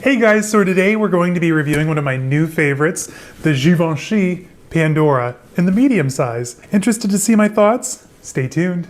Hey guys, so today we're going to be reviewing one of my new favorites, the Givenchy Pandora in the medium size. Interested to see my thoughts? Stay tuned.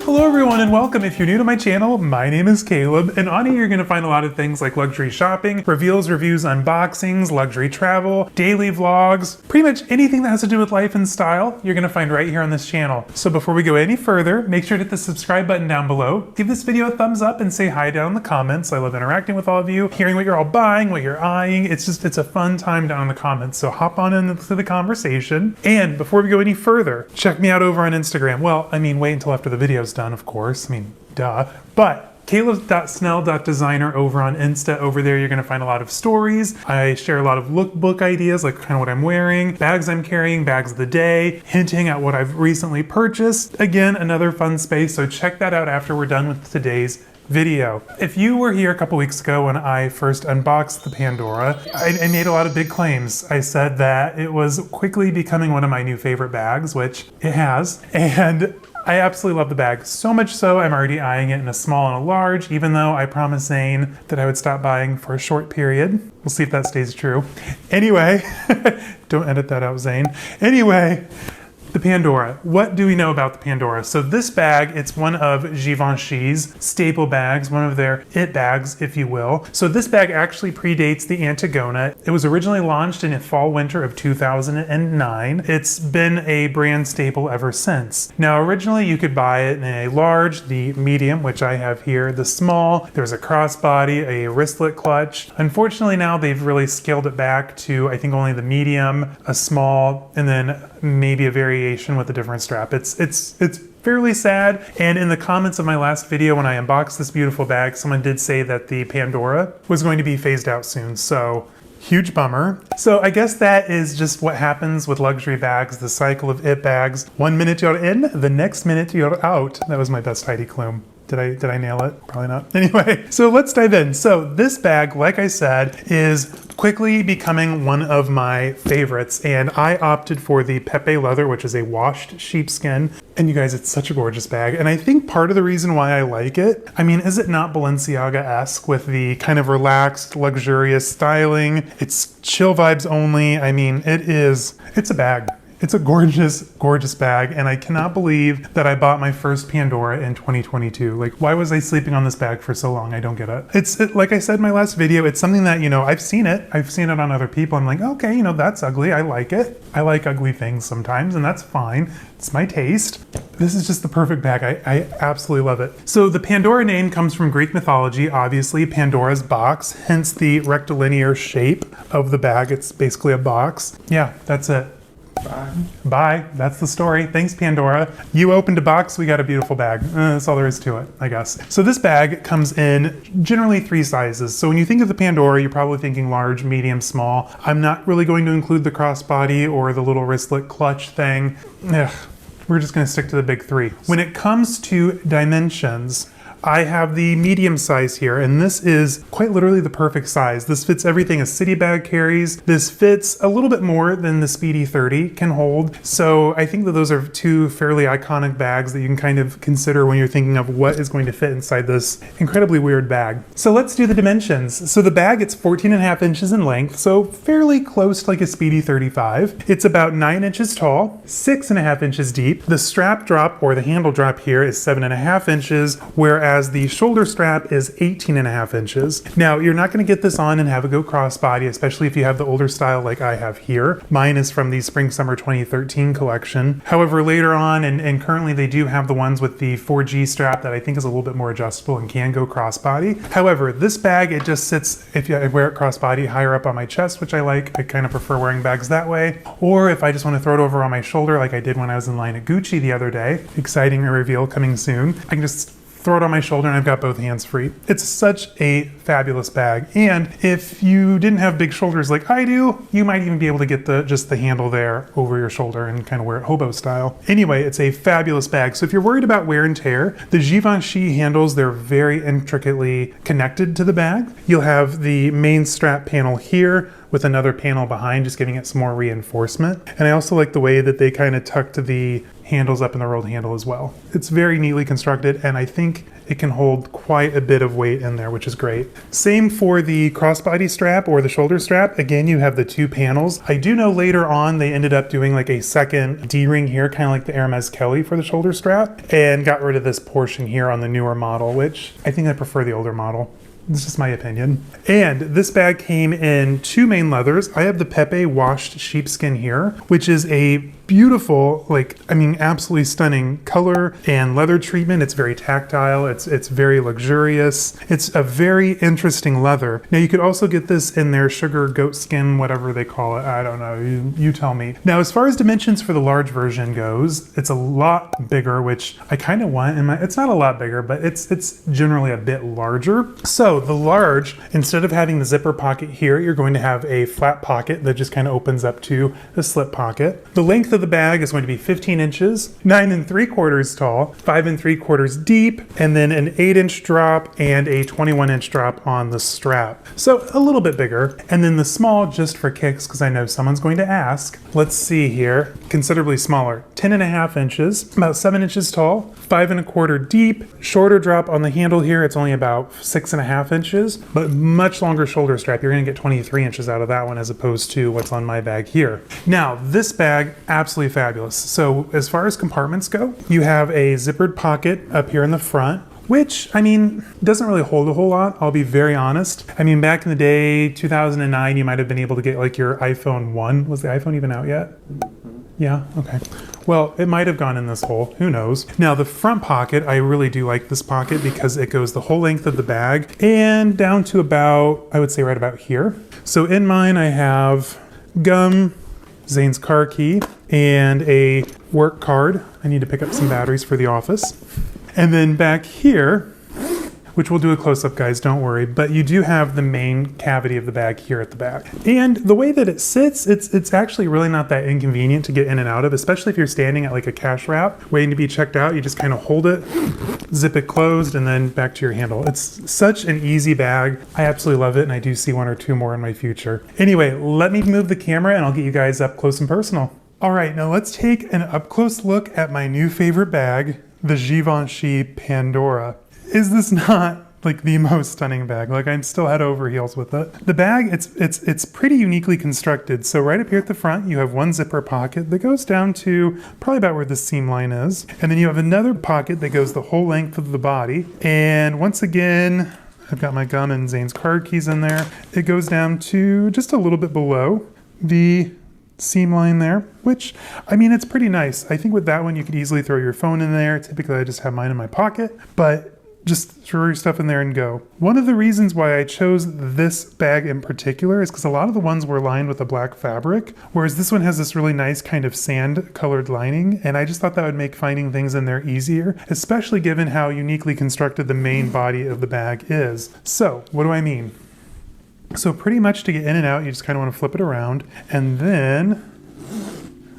Hello everyone and welcome. If you're new to my channel, my name is Caleb, and on here you're going to find a lot of things like luxury shopping, reveals, reviews, unboxings, luxury travel, daily vlogs, pretty much anything that has to do with life and style you're going to find right here on this channel. So before we go any further, make sure to hit the subscribe button down below, give this video a thumbs up, and say hi down in the comments. I love interacting with all of you, hearing what you're all buying, what you're eyeing. It's a fun time down in the comments, so hop on into the conversation. And before we go any further, check me out over on Instagram. Well, I mean, wait until after the video's done, of course. I mean, duh. But caleb.snell.designer over on Insta. Over there you're going to find a lot of stories. I share a lot of lookbook ideas, like kind of what I'm wearing, bags I'm carrying, bags of the day, hinting at what I've recently purchased. Again, another fun space, so check that out after we're done with today's video. If you were here a couple weeks ago when I first unboxed the Pandora, I made a lot of big claims. I said that it was quickly becoming one of my new favorite bags, which it has, and I absolutely love the bag, so much so I'm already eyeing it in a small and a large, even though I promised Zane that I would stop buying for a short period. We'll see if that stays true. Anyway, don't edit that out, Zane. Anyway, the Pandora. What do we know about the Pandora? So this bag, it's one of Givenchy's staple bags, one of their it bags, if you will. So this bag actually predates the Antigona. It was originally launched in the fall/winter of 2009. It's been a brand staple ever since. Now, originally you could buy it in a large, the medium, which I have here, the small. There's a crossbody, a wristlet clutch. Unfortunately, now they've really scaled it back to, I think, only the medium, a small, and then maybe a variation with a different strap. It's fairly sad, and in the comments of my last video when I unboxed this beautiful bag, someone did say that the Pandora was going to be phased out soon, so huge bummer. So I guess that is just what happens with luxury bags, the cycle of it bags. 1 minute you're in, the next minute you're out. That was my best Heidi Klum. Did I nail it? Probably not. Anyway, so let's dive in. So this bag, like I said, is quickly becoming one of my favorites, and I opted for the Pepe leather, which is a washed sheepskin. And you guys, it's such a gorgeous bag. And I think part of the reason why I like it, I mean, is it not Balenciaga-esque with the kind of relaxed, luxurious styling? It's chill vibes only. I mean, it's a bag. It's a gorgeous, gorgeous bag, and I cannot believe that I bought my first Pandora in 2022. Like, why was I sleeping on this bag for so long? I don't get it. Like I said in my last video, it's something that, I've seen it on other people. I'm like, okay, that's ugly. I like it. I like ugly things sometimes, and that's fine. It's my taste. This is just the perfect bag. I absolutely love it. So the Pandora name comes from Greek mythology, obviously, Pandora's box, hence the rectilinear shape of the bag. It's basically a box. Yeah, that's it. Bye. That's the story. Thanks, Pandora. You opened a box, we got a beautiful bag. That's all there is to it, I guess. So this bag comes in generally 3 sizes. So when you think of the Pandora, you're probably thinking large, medium, small. I'm not really going to include the crossbody or the little wristlet clutch thing. We're just going to stick to the big 3. When it comes to dimensions, I have the medium size here, and this is quite literally the perfect size. This fits everything a city bag carries. This fits a little bit more than the Speedy 30 can hold. So I think that those are 2 fairly iconic bags that you can kind of consider when you're thinking of what is going to fit inside this incredibly weird bag. So let's do the dimensions. So the bag, it's 14.5 inches in length, so fairly close to like a Speedy 35. It's about 9 inches tall, 6.5 inches deep. The strap drop, or the handle drop here, is 7.5 inches, whereas the shoulder strap is 18.5 inches. Now, you're not going to get this on and have it go crossbody, especially if you have the older style like I have here. Mine is from the Spring/Summer 2013 collection. However, later on, and currently they do have the ones with the 4G strap that I think is a little bit more adjustable and can go crossbody. However, this bag, it just sits, if I wear it crossbody, higher up on my chest, which I like. I kind of prefer wearing bags that way. Or if I just want to throw it over on my shoulder like I did when I was in line at Gucci the other day, exciting reveal coming soon, I can just throw it on my shoulder and I've got both hands free. It's such a fabulous bag. And if you didn't have big shoulders like I do, you might even be able to get just the handle there over your shoulder and kind of wear it hobo style. Anyway, it's a fabulous bag. So if you're worried about wear and tear, the Givenchy handles, they're very intricately connected to the bag. You'll have the main strap panel here with another panel behind, just giving it some more reinforcement. And I also like the way that they kind of tucked the handles up in the rolled handle as well. It's very neatly constructed, and I think it can hold quite a bit of weight in there, which is great. Same for the crossbody strap or the shoulder strap. Again, you have the two panels. I do know later on they ended up doing like a second D-ring here, kind of like the Hermès Kelly for the shoulder strap, and got rid of this portion here on the newer model, which I think I prefer the older model. It's just my opinion. And this bag came in two main leathers. I have the Pepe washed sheepskin here, which is a beautiful, like, I mean, absolutely stunning color and leather treatment. It's very tactile. It's very luxurious. It's a very interesting leather. Now you could also get this in their sugar goat skin, whatever they call it. I don't know. You tell me. Now, as far as dimensions for the large version goes, it's a lot bigger, which I kind of want in my, it's not a lot bigger, but it's generally a bit larger. So the large, instead of having the zipper pocket here, you're going to have a flat pocket that just kind of opens up to a slip pocket. The length of the bag is going to be 15 inches, 9 3/4 tall, 5 3/4 deep, and then an 8-inch drop and a 21-inch drop on the strap. So a little bit bigger. And then the small, just for kicks, because I know someone's going to ask. Let's see here, considerably smaller, 10.5 inches, about 7 inches tall, 5 1/4 deep, shorter drop on the handle here. It's only about 6.5 inches, but much longer shoulder strap. You're gonna get 23 inches out of that one as opposed to what's on my bag here. Now, this bag, absolutely fabulous. So as far as compartments go, you have a zippered pocket up here in the front, which, I mean, doesn't really hold a whole lot, I'll be very honest. I mean, back in the day, 2009, you might have been able to get like your iPhone 1. Was the iPhone even out yet? Yeah, okay. Well, it might have gone in this hole, who knows. Now the front pocket, I really do like this pocket because it goes the whole length of the bag and down to about, I would say right about here. So in mine I have gum, Zane's car key, and a work card. I need to pick up some batteries for the office. And then back here, which we'll do a close-up, guys, don't worry, but you do have the main cavity of the bag here at the back. And the way that it sits, it's actually really not that inconvenient to get in and out of, especially if you're standing at like a cash wrap, waiting to be checked out. You just kind of hold it, zip it closed, and then back to your handle. It's such an easy bag. I absolutely love it, and I do see one or two more in my future. Anyway, let me move the camera and I'll get you guys up close and personal. All right, now let's take an up-close look at my new favorite bag, the Givenchy Pandora. Is this not like the most stunning bag? Like, I'm still head over heels with it. The bag, it's pretty uniquely constructed. So right up here at the front, you have one zipper pocket that goes down to probably about where the seam line is. And then you have another pocket that goes the whole length of the body. And once again, I've got my gum and Zane's card keys in there. It goes down to just a little bit below the seam line there, which, I mean, it's pretty nice. I think with that one, you could easily throw your phone in there. Typically, I just have mine in my pocket, but just throw your stuff in there and go. One of the reasons why I chose this bag in particular is because a lot of the ones were lined with a black fabric, whereas this one has this really nice kind of sand colored lining, and I just thought that would make finding things in there easier, especially given how uniquely constructed the main body of the bag is. So, what do I mean? So pretty much to get in and out, you just kind of want to flip it around, and then,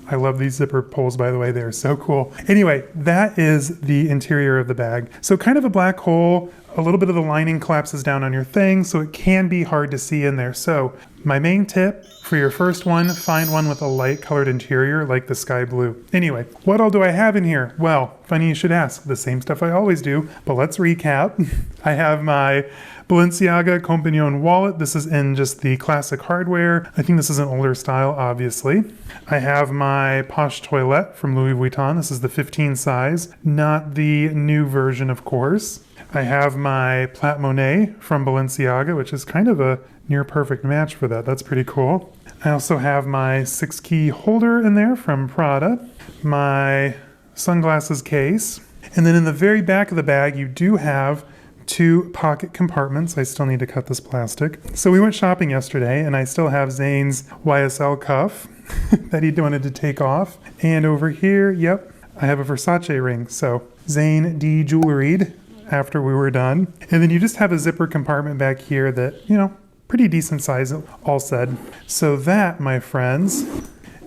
I love these zipper pulls, by the way, they're so cool. Anyway, that is the interior of the bag. So kind of a black hole, a little bit of the lining collapses down on your thing, so it can be hard to see in there. So my main tip for your first one, find one with a light colored interior like the sky blue. Anyway, what all do I have in here? Well, funny you should ask, the same stuff I always do, but let's recap. I have my Balenciaga Compagnon wallet. This is in just the classic hardware. I think this is an older style, obviously. I have my Poche Toilette from Louis Vuitton. This is the 15 size, not the new version, of course. I have my Plat Monet from Balenciaga, which is kind of a near perfect match for that. That's pretty cool. I also have my 6-key holder in there from Prada, my sunglasses case, and then in the very back of the bag, you do have 2 pocket compartments. I still need to cut this plastic. So we went shopping yesterday, and I still have Zane's YSL cuff that he wanted to take off. And over here, yep, I have a Versace ring. So Zane de-jewelried after we were done. And then you just have a zipper compartment back here that, you know, pretty decent size, all said. So that, my friends,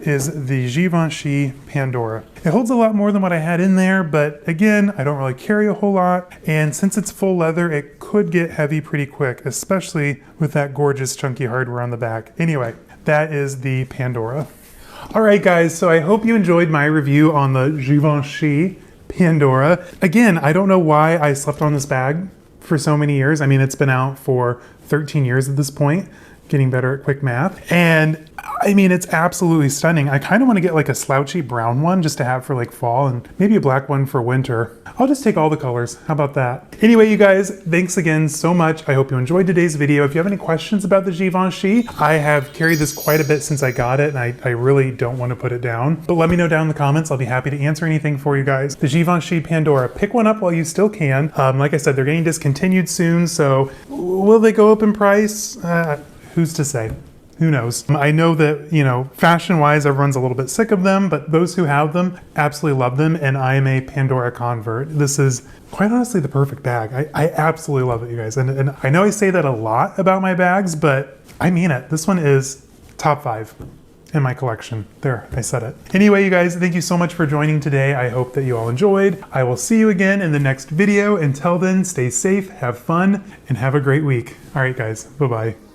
is the Givenchy Pandora. It holds a lot more than what I had in there, but again, I don't really carry a whole lot. And since it's full leather, it could get heavy pretty quick, especially with that gorgeous chunky hardware on the back. Anyway, that is the Pandora. All right, guys, so I hope you enjoyed my review on the Givenchy Pandora. Again, I don't know why I slept on this bag for so many years. I mean, it's been out for 13 years at this point, getting better at quick math. And I mean, it's absolutely stunning. I kind of want to get like a slouchy brown one just to have for like fall and maybe a black one for winter. I'll just take all the colors. How about that? Anyway, you guys, thanks again so much. I hope you enjoyed today's video. If you have any questions about the Givenchy, I have carried this quite a bit since I got it, and I really don't want to put it down. But let me know down in the comments. I'll be happy to answer anything for you guys. The Givenchy Pandora, pick one up while you still can. Like I said, they're getting discontinued soon, so will they go up in price? Who's to say? Who knows? I know that, you know, fashion-wise, everyone's a little bit sick of them, but those who have them absolutely love them, and I am a Pandora convert. This is, quite honestly, the perfect bag. I absolutely love it, you guys. And I know I say that a lot about my bags, but I mean it. This one is top 5 in my collection. There, I said it. Anyway, you guys, thank you so much for joining today. I hope that you all enjoyed. I will see you again in the next video. Until then, stay safe, have fun, and have a great week. All right, guys, bye-bye.